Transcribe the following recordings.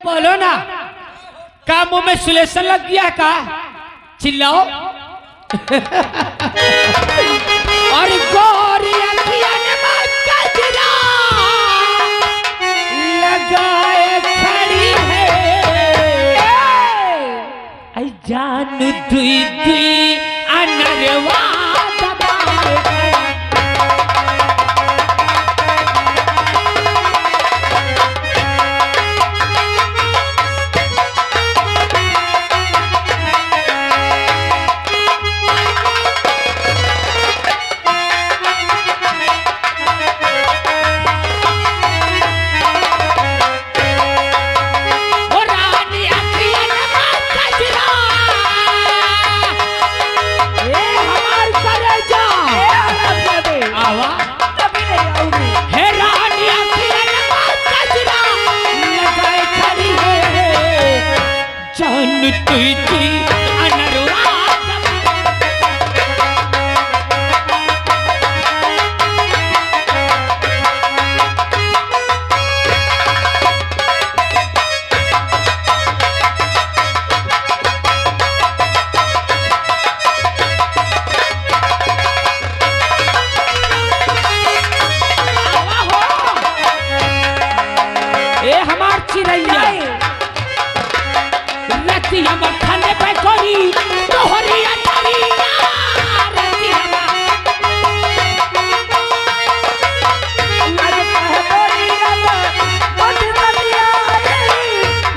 बोलो ना, का मुंह में सुलेशन लग गया है का? चिल्लाओ। और गोरी अखियां ने गजरा लगाए खड़ी है, आई जान दुई दुई अनरवा दबाए। तुई तुई अनरवा ए हमार चिड़ैया रतिया मखने पे कोरी तोहरी अटरिया रतिया लगता है तोरी अब बद दतिया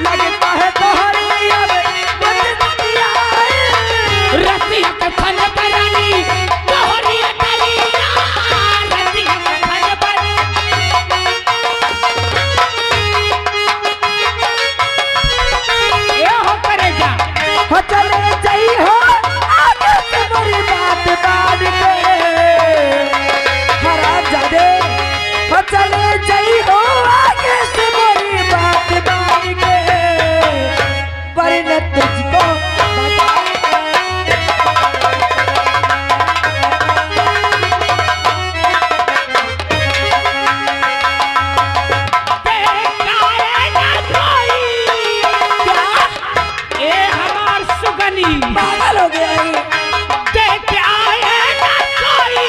लगता है तोहरी अब बद दतिया रतिया मखने पे रानी तोहरी अटरिया रतिया मखने पे ये हो करेगा हो चले जाई हो आगे से मोरी बात बात के खराब जादे हो चले जाई हो आगे से मोरी बात बात के पर न तुझको पागल हो गया ये देख आए ना कोई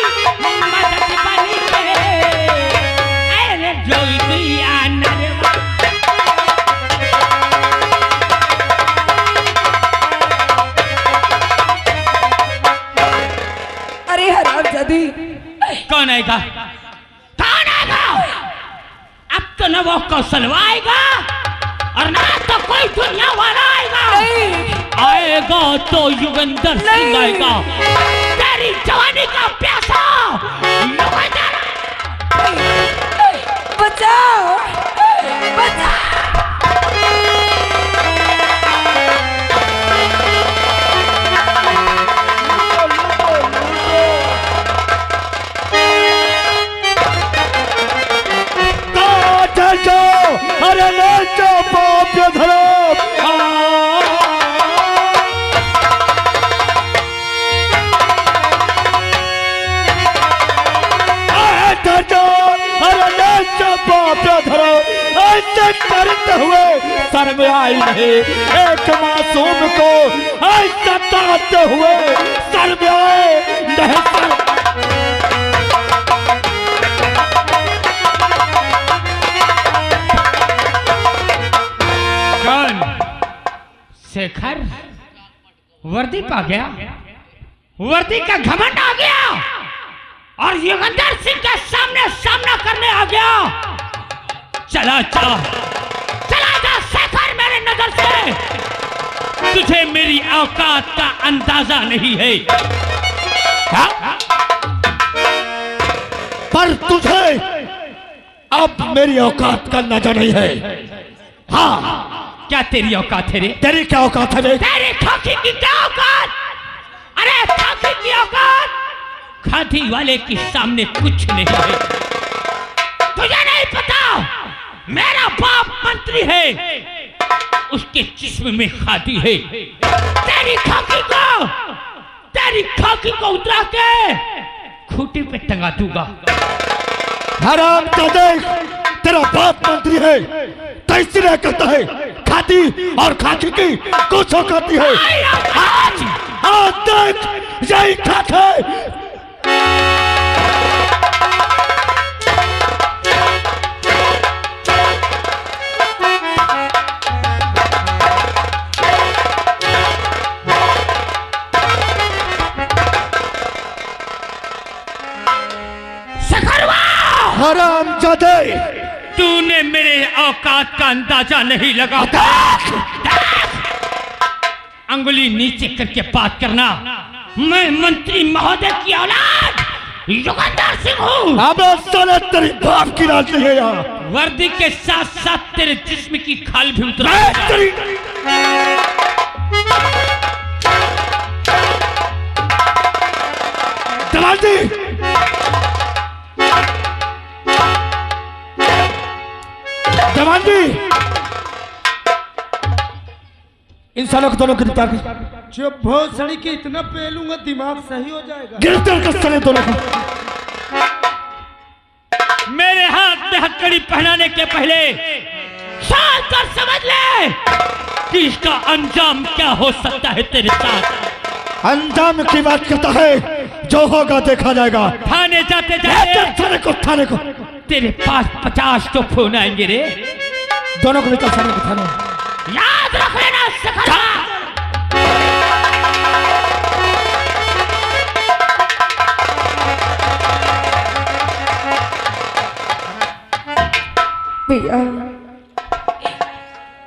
मदद बनी के अरे जोई दुनिया नरवा अरे हराम जादी कौन आएगा? कौन आएगा? अब तो न वो कौशलवा आएगा और ना तो कोई दुनिया वाला आएगा। आएगा तो युगंधर सिंह आएगा, तेरी जवानी का प्यासा युगंधर। बचाओ बचाओ अरे नाचो बाप धरो अरे नाचो बाप धरो ऐसे करते हुए सर में आई नहीं एक मासूम को ऐसा ताते हुए सर में आए नहीं शेखर वर्दी पा गया, वर्दी का घमंड आ गया और युगंधर सिंह के सामने सामना करने आ गया। चला चला चला जा शेखर मेरे नजर से, तुझे मेरी औकात का अंदाजा नहीं है। हाँ? पर तुझे अब मेरी औकात का नजर नहीं है। हाँ क्या तेरी औकात है रे? तेरी क्या औकात है रे? तेरी खाकी की क्या औकात? अरे खाकी की औकात खादी वाले के सामने कुछ नहीं है। तुझे नहीं पता मेरा बाप मंत्री है, उसके जिस्म में खादी है। तेरी खाकी को उतरा के खूंटे पे टंगा दूंगा। हराम का देख, तेरा बाप मंत्री है तो इसलिए कहता है खाती और खाकी की कुछ औकाती है। आज देख यही खाक है। हरामजादे, तूने मेरे औकात का अंदाजा नहीं लगाया। अंगुली नीचे करके बात करना। मैं मंत्री महोदय की औलाद युगंधर सिंह हूँ। अबे साले तेरी बाप की राज नहीं है यहाँ। वर्दी के साथ साथ तेरे जिस्म की खाल भी उतरा। दलाली जवानी, इन सालों को दोनों गिरफ्तार कर। जब बहुत सड़ी के इतना पेलूंगा दिमाग सही हो जाएगा। गिरफ्तार कर साले दोनों को। मेरे हाथ में हथकड़ी पहनाने के पहले सोच कर समझ ले कि इसका अंजाम क्या हो सकता है तेरे साथ। अंजाम की बात करता है, जो होगा देखा जाएगा। थाने जाते जाते थाने को तेरे पास 50 तो फोन आएंगे रे। दोनों को लेकर थाने। याद रख लेना सखरा। भैया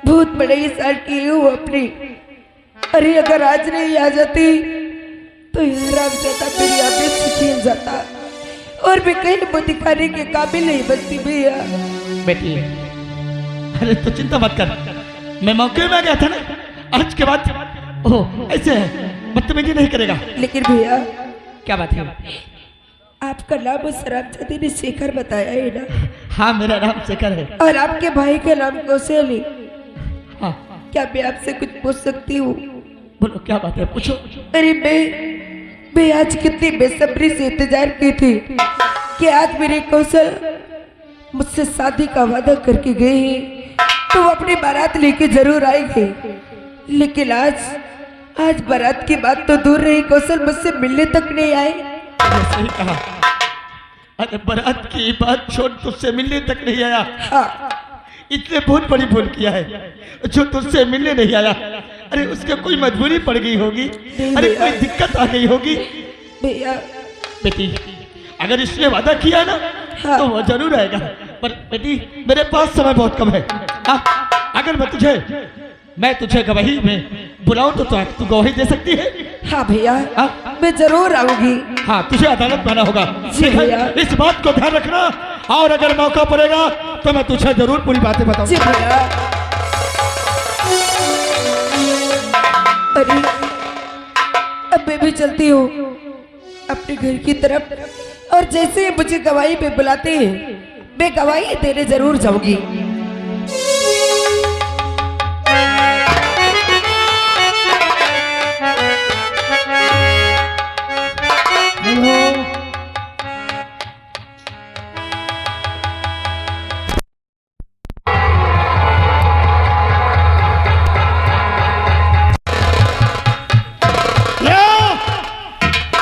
बहुत बड़े इंसान की हूँ अपनी। अरे अगर आज नहीं आ जाती तो यार रामजादा मेरी आदत से छीन जाता और मैं कहीं वो दिखाने के काबिल नहीं बनती भैया। बेटी, अरे तो चिंता मत कर, मैं मौके में गया था ना। आज के बाद ओह ऐसे बदतमीजी नहीं करेगा। लेकिन भैया क्या बात है? आपका नाम उस रामजादा ने शेखर बताया है ना? हाँ, मेरा नाम शेखर है। और आपके भाई का नाम कौशल है। हाँ। क्या मैं आपसे कुछ पूछ सकती हूँ? बोलो क्या बात है, पूछो। अरे मैं आज कितनी बेसब्री से इंतजार की थी कि आज मेरे कौशल मुझसे शादी का वादा करके गए हैं तो वो अपनी बारात लेके जरूर आएंगे। लेकिन आज बारात की बात तो दूर रही, कौशल मुझसे मिलने तक नहीं आए। सही कहा। अरे बारात की बात छोड़, तुझसे मिलने तक नहीं आया। हाँ। इसने बहुत बड़ी भूल किया है जो तुझसे मिलने नहीं आया। अरे उसके कोई मजबूरी पड़ गई होगी, अरे कोई दिक्कत आ गई होगी। भैया बेटी, अगर इसने वादा किया ना हाँ। तो वो जरूर आएगा। पर बेटी, मेरे पास समय बहुत कम है। अगर मैं तुझे गवाही में बुलाऊं तो तू गवाही दे सकती है? हाँ भैया, मैं जरूर आऊंगी। हाँ, तुझे अदालत में आना होगा। जी भैया। इस बात को ध्यान रखना, और अगर मौका पड़ेगा तो मैं तुझे जरूर पूरी बातें बताऊंगा। जी भैया। अरे अब मैं भी चलती हूँ अपने घर की तरफ, और जैसे ही मुझे गवाही पे बुलाते हैं मैं गवाही देने जरूर जाऊंगी।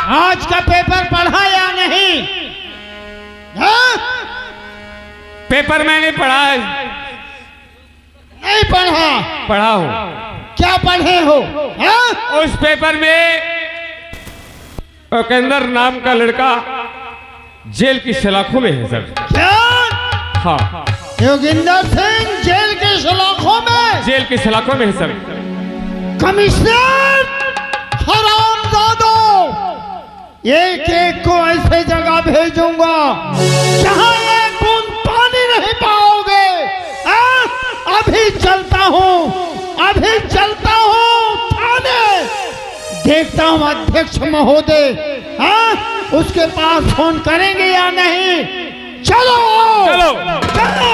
आज का पेपर पढ़ा या नहीं? पेपर मैंने पढ़ा है। नहीं पढ़ा? पढ़ा हूँ। क्या पढ़े हो? उस पेपर में उपेंद्र नाम का लड़का जेल की सलाखों में है सर। क्या? हाँ, योगिंदर सिंह जेल के सलाखों में? जेल की सलाखों में है सर। कमिश्नर, हरामजादो, एक एक को ऐसे जगह भेजूंगा जहां एक बूंद पानी नहीं पाओगे। अभी चलता हूँ थाने, देखता हूँ अध्यक्ष महोदय उसके पास फोन करेंगे या नहीं। चलो चलो। चलो।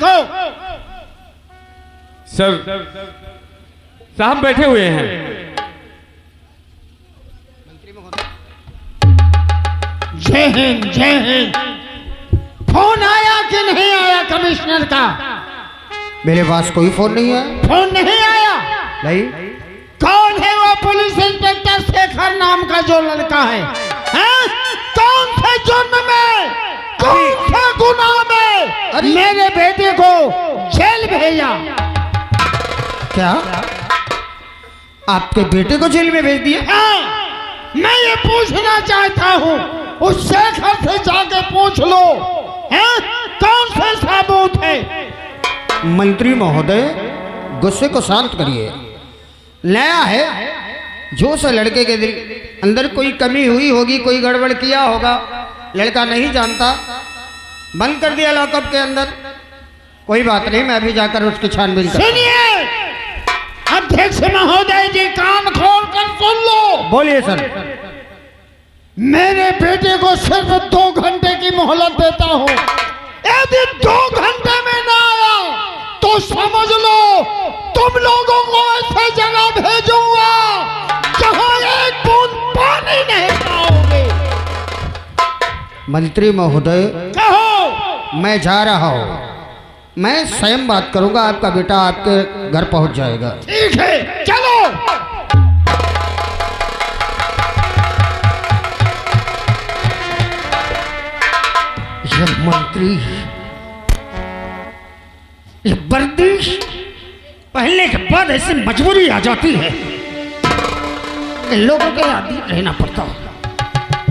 देखो। सर साहब बैठे हुए हैं। जय हिंद जय हिंद। फोन आया कि नहीं आया कमिश्नर का? मेरे पास कोई फोन नहीं है। फोन नहीं आया? नहीं। कौन है वो पुलिस इंस्पेक्टर शेखर नाम का जो लड़का है? हैं? कौन से जुर्म में, कौन से गुनाह में मेरे बेटे को जेल भेजा? क्या आपके बेटे को जेल में भेज दिया? हाँ, मैं ये पूछना चाहता हूँ, उस शेखर से जाके पूछ लो, हैं? कौन से सबूत है? मंत्री महोदय, गुस्से को शांत करिए। नया है, जो से लड़के के दिल अंदर कोई कमी हुई होगी, कोई गड़बड़ किया होगा, लड़का नहीं जानता, बंद कर दिया लॉकअप के अंदर। कोई बात नहीं, मैं भी जाकर उसकी छानबीन कर। सुनिए अध्यक्ष महोदय जी, कान खोल कर सुन लो। बोलिए सर। मेरे बेटे को सिर्फ 2 घंटे की मोहलत देता हूँ। यदि 2 घंटे में ना आया तो समझ लो तुम लोगों को ऐसे जगह भेजूंगा जहाँ एक बूंद पानी नहीं पाओगे। मंत्री महोदय, कहो। मैं जा रहा हूँ, मैं स्वयं बात करूंगा, आपका बेटा आपके घर पहुंच जाएगा। ठीक है, चलो। ये मंत्री, ये वर्दी पहनने के बाद ऐसी मजबूरी आ जाती है कि लोगों के आदि रहना पड़ता है।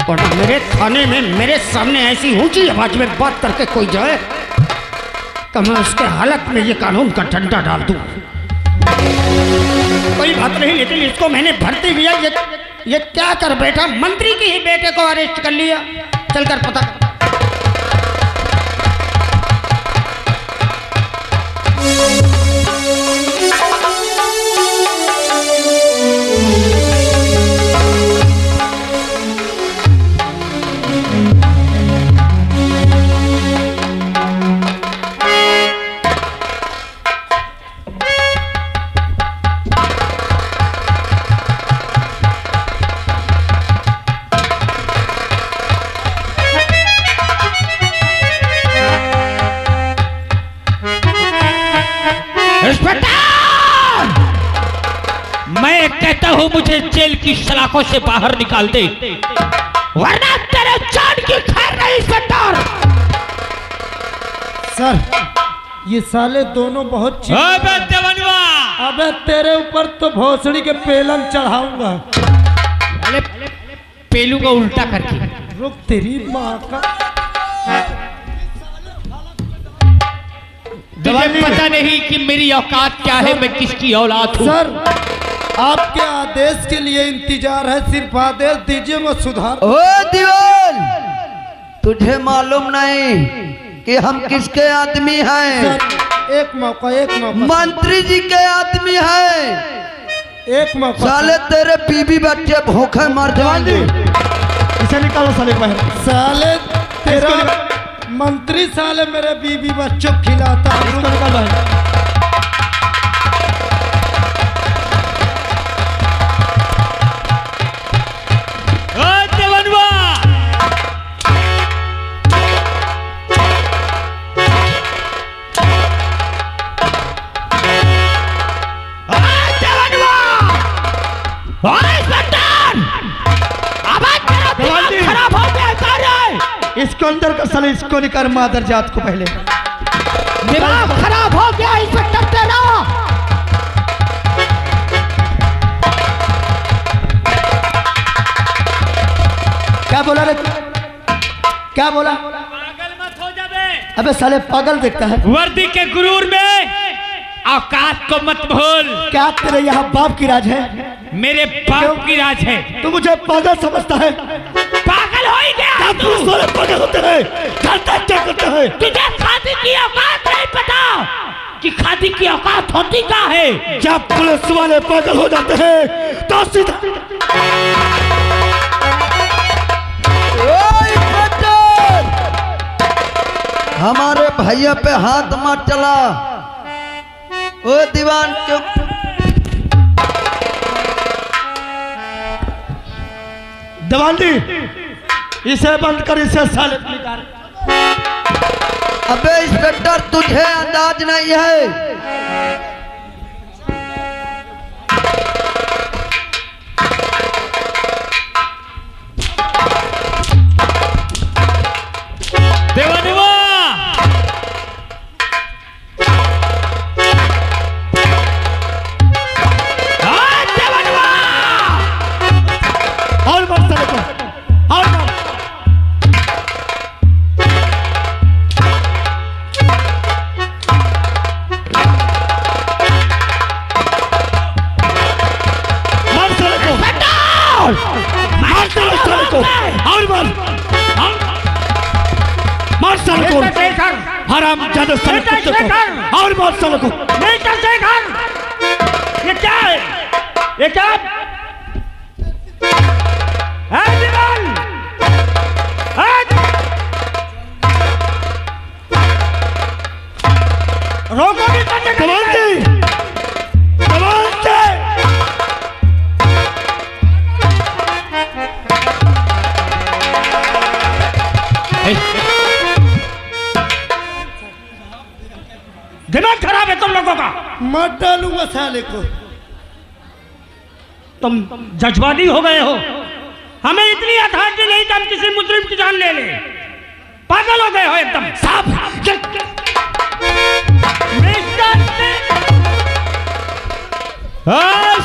और मेरे थाने में मेरे सामने ऐसी ऊंची आवाज में बात करके कोई जाए तो मैं उसके हालत में ये कानून का डंडा डाल दूं। कोई बात नहीं, लेकिन इसको मैंने भर्ती किया। ये क्या कर बैठा? मंत्री के ही बेटे को अरेस्ट कर लिया। चलकर पता कर। मैं कहता हूं मुझे जेल की सलाखों से बाहर निकाल दे, वरना तेरे जान की खैर नहीं। इंस्पेक्टर सर, ये साले दोनों बहुत अबे देवनवा, अबे तेरे ऊपर तो भोसड़ी के पेलन चढ़ाऊंगा। अरे पेलू को उल्टा करके। रुक तेरी माँ का। तुझे पता नहीं कि मेरी औकात क्या है, मैं किसकी औलाद हूँ। सर, आपके आदेश के लिए इंतजार है, सिर्फ आदेश दीजिए, मैं सुधार। ओ दीवान, तुझे मालूम नहीं कि हम किसके आदमी हैं? सर, एक मौका, एक मौका। मंत्री जी के आदमी हैं। एक मौका। साले तेरे बीबी बच्चे भूखे मर जाएंगे। इसे निकालो साले बाहर। साले तेरा मंत्री साले मेरे बीबी बच्चों को खिलाता है। इसको निकाल बाहर। खराब हो गया सारे। इसको अंदर कर साले, इसको निकाल मादर जात को पहले। दिमाग खराब हो गया इंस्पेक्टर तेरा। क्या बोला रे? क्या बोला? पागल मत हो जाबे। अबे साले पागल देखता है। वर्दी के गुरूर में औकात को मत भूल। क्या तेरे यहाँ बाप की राज है? मेरे बाप की राज है। तू मुझे पागल समझता है? पागल हो ही गया तू। साले पागल होते हैं। जानता क्या करता है? तुझे खादी की औकात नहीं पता कि खादी की औकात होती क्या है। जब पुलिस वाले पागल हो जाते हैं तो सीधा हमारे भैया पे हाथ मत चला। ओ दीवान चुप। दीवान जी इसे बंद कर, इसे साले निकाल। अबे इंस्पेक्टर तुझे अंदाज नहीं है। देवा देवा और मत साले को, और मत। मार साले को, मार साले को, और मार, मार साले को, हराम ज्यादा साले कुत्ते को, और मार साले को। नहीं चलते घर। ये क्या है? ये क्या है दीवान? रोको नहीं करते। दीवान जी, दीवान जी। दिमाग खराब है तुम लोगों का। मत डालूंगा साले को। तुम जज्बाती हो गए हो। हमें इतनी अथॉरिटी नहीं कि हम किसी मुजरिम की जान ले ले। पागल हो गए हो एकदम। साफ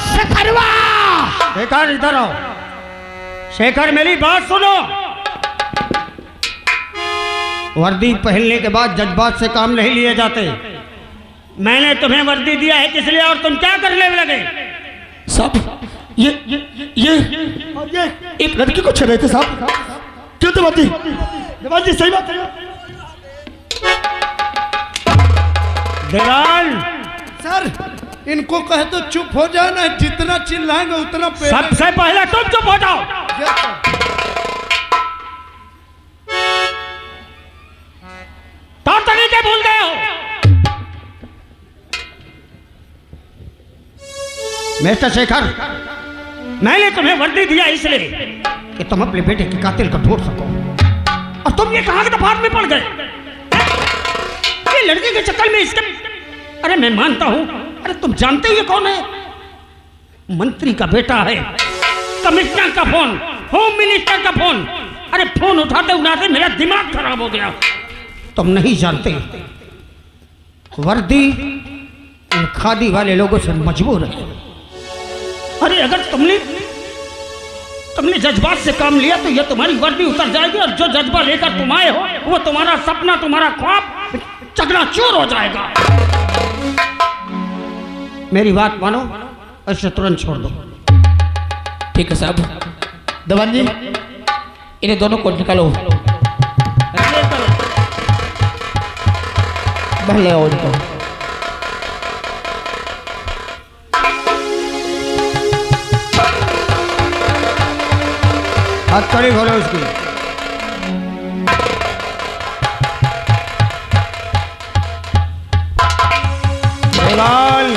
शेखरवा, शेखर इधर आओ। शेखर मेरी बात सुनो। वर्दी पहनने के बाद जज्बात से काम नहीं लिए जाते। मैंने तुम्हें वर्दी दिया है किस लिए और तुम क्या करने लगे? साहब ये एक लड़की को छेड़ रहे थे साहब। क्यों दीवान जी सही बात है। दीवान सर इनको कहे तो चुप हो जाए ना, जितना चिल्लाएंगे उतना सबसे पहले तुम चुप हो जाओ। तो तरीके भूल गए हो। मिस्टर शेखर, मैंने तुम्हें वर्दी दिया इसलिए कि तुम अपने बेटे के कातिल को ढूंढ सको। और तुम ये कहां के दफात में पड़ गए? ये लड़की के चक्कर में इसके। अरे मैं मानता हूं। अरे तुम जानते हो ये कौन है? मंत्री का बेटा है, कमिश्नर का फोन, होम मिनिस्टर का फोन। अरे फोन उठाते उठाते मेरा दिमाग खराब हो गया। तुम नहीं जानते, वर्दी इन खादी वाले लोगों से मजबूर है। अरे अगर तुमने जज्बात से काम लिया तो ये तुम्हारी वर्दी उतर जाएगी और जो जज्बा लेकर तुम आए हो वो तुम्हारा सपना, तुम्हारा ख्वाब चकनाचूर हो जाएगा। मेरी बात मानो, ऐसे तुरंत छोड़ दो। ठीक है साहब। दीवान जी इन्हें दोनों को निकालो। बाहर ले आओ इनको। हाथ कड़ी खोलो उसकी। दीवान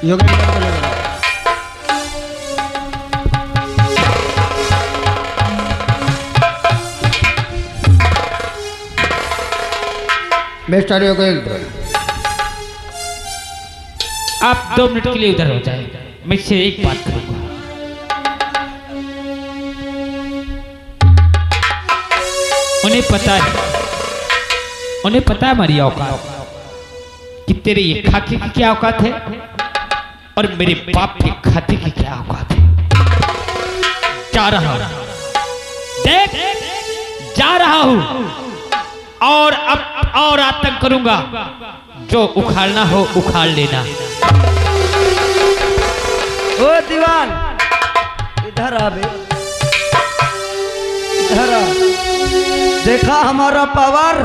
योगेंद्र को ले जाओ। मिस्टर योगेंद्र, आप 2 मिनट के लिए उधर हो जाए। मैं इससे एक बात करूंगा। उन्हें पता है हमारी औकात कि तेरे ये खाके की क्या औकात है और मेरे बाप के खाते की क्या औकात है। जा रहा हूं, देख जा रहा हूं और अब और आतंक करूंगा। जो उखाड़ना हो उखाड़ लेना। ओ दीवान इधर आ बे, इधर आ। देखा हमारा पावर?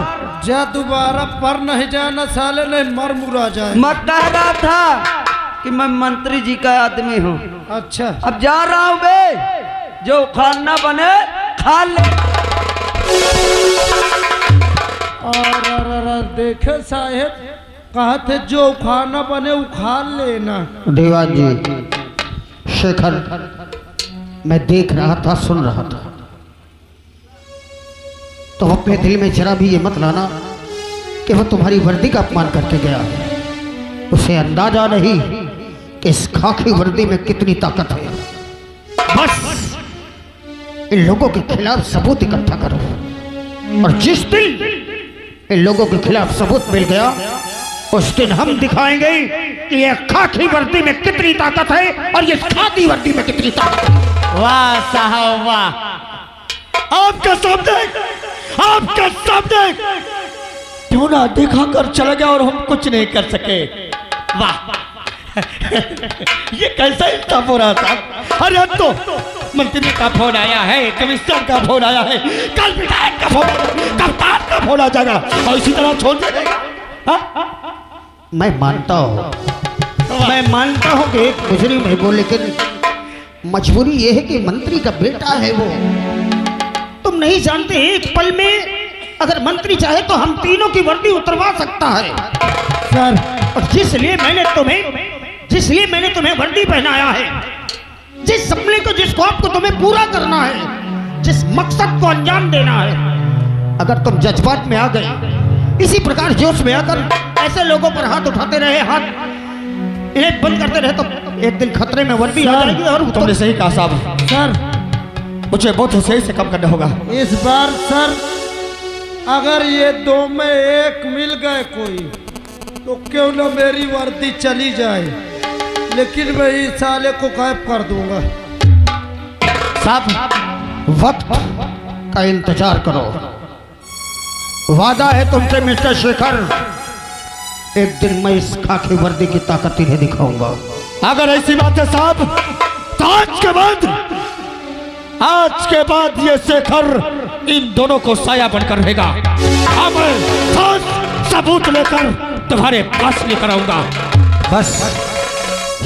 जा दोबारा पर नहीं जाना साले, नहीं मर मुरा जाए। मैं कह रहा था कि मैं मंत्री जी का आदमी हूँ। अच्छा अब जा रहा हूँ बे। जो खाना बने खा ले। और देखे साहेब कहा थे जो खाना बने उखाड़ लेना। दीवान जी, शेखर मैं देख रहा था, सुन रहा था, तो अपने दिल में जरा भी ये मत लाना कि वह तुम्हारी वर्दी का अपमान करके गया। उसे अंदाजा नहीं कि इस खाकी वर्दी में कितनी ताकत है। बस इन लोगों के खिलाफ सबूत इकट्ठा करो, और जिस दिन इन लोगों के खिलाफ सबूत मिल गया उस दिन हम दिखाएंगे कि ये खाकी वर्दी में कितनी ताकत है और ये खाकी वर्दी में कितनी ताकत है। वाह साहब वाह, आपका सामने क्यों ना दिखा कर चला गया और हम कुछ नहीं कर सके। वाह ये कैसा इंसाफ हो रहा था। अरे अब तो मंत्री का फोन आया है, कमिश्नर का फोन आया है, कल विधायक का फोन, कप्तान का फोन आ जाएगा और इसी तरह छोड़ देगा। मैं मानता हूँ कि एक मुजरिम है वो, लेकिन मजबूरी ये है कि मंत्री का बेटा है वो। तुम नहीं जानते, एक पल में अगर मंत्री चाहे तो हम तीनों की वर्दी उतरवा सकता है सर। और जिसलिए मैंने तुम्हें वर्दी पहनाया है, जिस सपने को, जिस ख्वाब को तुम्हें पूरा करना है, जिस मकसद को अंजाम देना है, अगर तुम जज्बात में आ गए, इसी प्रकार जोश में आकर ऐसे लोगों पर हाथ उठाते रहे, हाथ इन्हें बंद करते रहे, तो एक दिन खतरे में वर्दी आ जाएगी। और तुमने सही कहा साहब, सर मुझे बहुत सही से कम करना होगा। इस बार सर अगर ये दो में एक मिल गए कोई तो क्यों ना मेरी वर्दी चली जाए, लेकिन मैं इस साले को गायब कर दूंगा। साहब वक्त का इंतजार करो, वादा है तुमसे मिस्टर शेखर, एक दिन मैं इस खाकी वर्दी की ताकत इन्हें दिखाऊंगा। अगर ऐसी बात है साहब तो आज के बाद ये शेखर इन दोनों को साया बनकर रहेगा। अब सबूत लेकर तुम्हारे पास लेकर आऊंगा। बस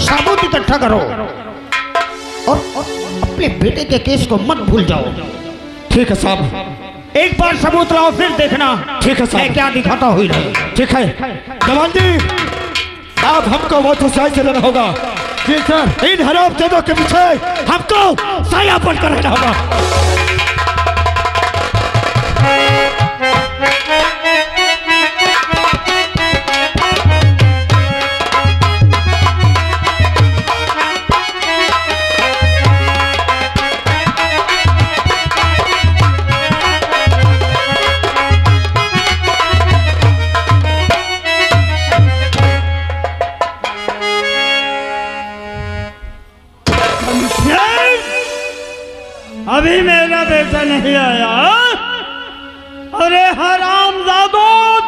सबूत इकट्ठा करो और अपने बेटे के केस को मत भूल जाओ। ठीक है साहब, एक बार सबूत लाओ फिर देखना। ठीक है साहब, मैं क्या दिखाता हुई नहीं। ठीक है जवान जी, अब हमको बहुत होशियारी से रहना होगा। जी सर। इन हरामजादों के पीछे हमको साया बनकर रहना होगा। अभी मेरा बेटा नहीं आया। अरे हरामजादों,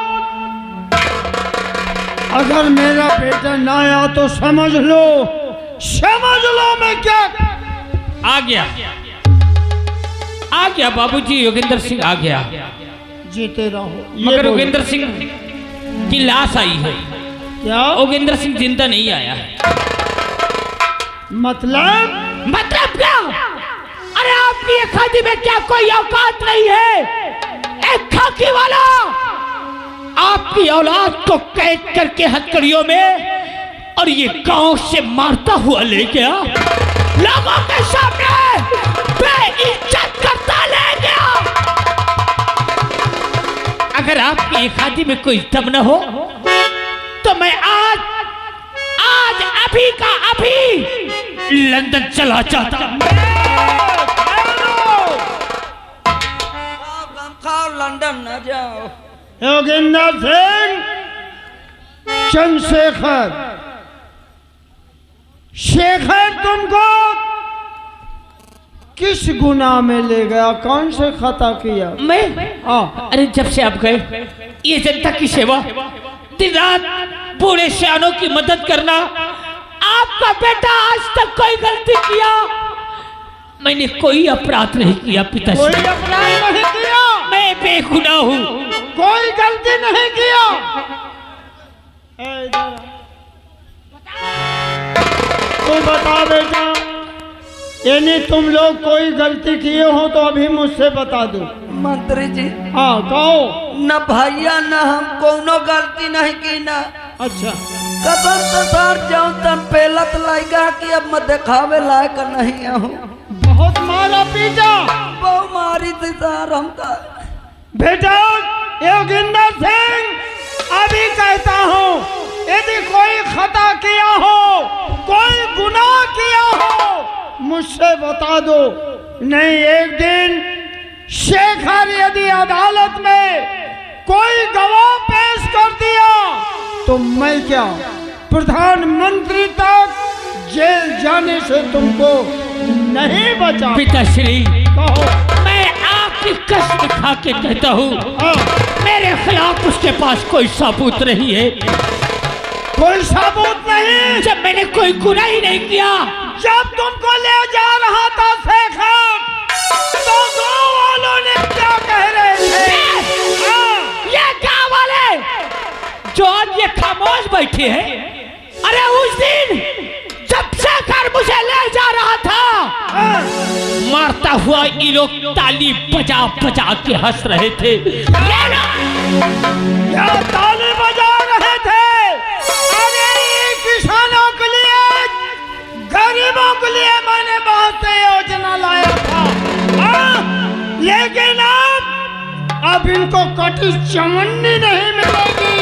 अगर मेरा बेटा ना आया तो समझ लो मैं क्या। आ गया बाबूजी, योगेंद्र सिंह आ गया। जीते रहो। मगर योगेंद्र सिंह की लाश आई है। क्या? योगेंद्र सिंह जिंदा नहीं आया है। मतलब क्या? अरे आपकी ये खादी में क्या कोई औकात नहीं है? एक खाकी वाला आपकी औलाद को कैद करके हथकड़ियों में और ये गांव से मारता हुआ ले गया, लोगों के सामने बेइज्जत करता ले गया। अगर आपकी ये खादी में कोई दम न हो तो मैं आज अभी का अभी लंदन चला जाता। लंदन न जाओ। योगेंद्र सिंह, चंद्रशेखर, शेखर तुमको किस गुनाह में ले गया? कौन से खता किया? मैं हाँ। अरे जब से आप गए ये जनता की सेवा, दिन रात बूढ़े सियानों की मदद करना। आपका बेटा आज तक कोई गलती किया? मैंने कोई अपराध नहीं किया पिताजी। कोई अपराध नहीं किया? मैं बेगुनाह हूँ। कोई गलती नहीं किया? तू बता बेटा, यानी तुम लोग कोई गलती किए हो तो अभी मुझसे बता दो। मंत्री जी हाँ कहो। न भैया न हम कोनो गलती नहीं की ना। अच्छा कसम से सर जाऊं तन पेलत लाइगा कि अब मैं दिखावे लायक नहीं हूँ। बहुत मारा पीटा। बहु मारी थी सर हमका। बेटा योगिंदर सिंह अभी कहता हूँ यदि कोई खता किया हो, कोई गुनाह किया हो, मुझसे बता दो। नहीं एक दिन शेखर यदि अदालत में कोई गवाह पेश कर दिया तो मैं क्या प्रधानमंत्री तक जेल जाने से तुमको नहीं बचा। पिताश्री कहो। मैं आपकी कसम खा के कहता हूँ मेरे खिलाफ उसके पास कोई सबूत नहीं है। कोई सबूत नहीं? जब मैंने कोई गुनाह ही नहीं किया। जब तुमको ले जा रहा था शेखर तो गाँव वालों ने क्या कह रहे थे? ये गाँव वाले जो आज ये खामोश बैठे हैं, अरे उस दिन जब शेखर मुझे ले जा रहा था मारता हुआ ये लोग ताली बजा बजा के हंस रहे थे। क्या ताली बजा रहे थे? अरे किसानों के लिए, गरीबों के लिए मैंने बहुत से योजना लाया था। लेकिन अब इनको कटी चमन्नी नहीं मिलेगी।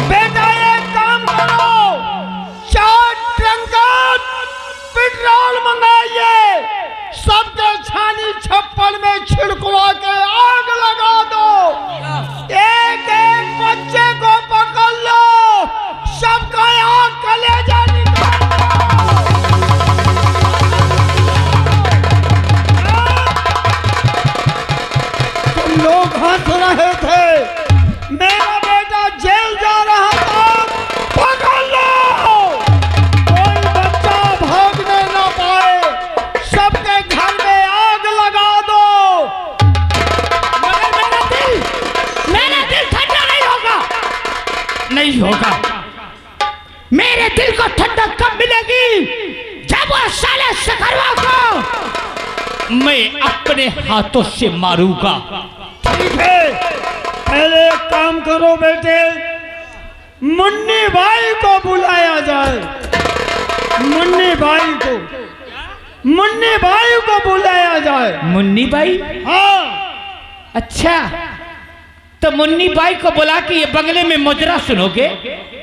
बेटा एक काम करो, 4 टंकर पेट्रोल मंगाइए, सबके छानी छप्पन में छिड़कवा के आग लगा दो। एक एक बच्चे को पकड़ लो, सबका आग कलेजा निकाल दो। तुम लोग हंस रहे थे, मेरा बेटा जेल जा रहा था, पकड़ लो। कोई बच्चा भागने ना पाए, सबके घर में आग लगा दो। मगर मेरा दिल ठंडा नहीं होगा। नहीं होगा। मेरे दिल को ठंडक कब मिलेगी? जब वो साले शेखरवा को मैं अपने हाथों से मारूंगा। ठीक है, पहले एक काम करो बेटे, मुन्नी भाई को बुलाया जाए। मुन्नी भाई को बुलाया जाए। मुन्नी बाई? हाँ। अच्छा, तो मुन्नी बाई को बुला के ये बंगले में मुजरा सुनोगे,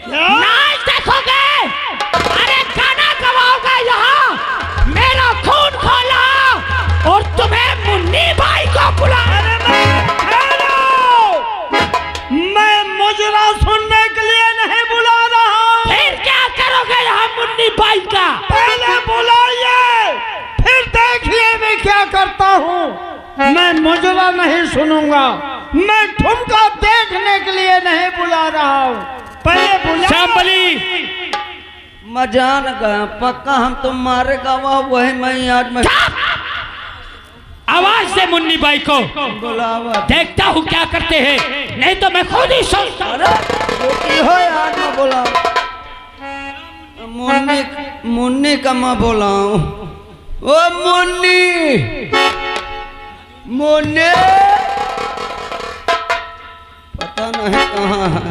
नाच देखोगे, अरे गाना गवाओगे, यहाँ मेरा खून खोला और तुम्हें मुन्नी बाई को बुला। मैं मुजरा सुनने के लिए नहीं बुला रहा हूँ। फिर क्या करोगे यहाँ मुन्नी बाई का? पहले बुलाइए, फिर देखिए मैं क्या करता हूँ। मैं मुजरा नहीं सुनूंगा, मैं ठुमका देखने के लिए नहीं बुला रहा हूँ। पहले बुला। शांबली, मैं जान गया पक्का हम तुम मारे गवाह वही मैं आज मैं आवाज से मुन्नी बाई को बुलावा। देखता हूँ क्या करते हैं, नहीं तो मैं खुद ही सोचता हूँ। अरे हो यार मैं बोला मुन्नी का मैं बोलाऊं। ओ मुन्नी पता नहीं कहाँ है।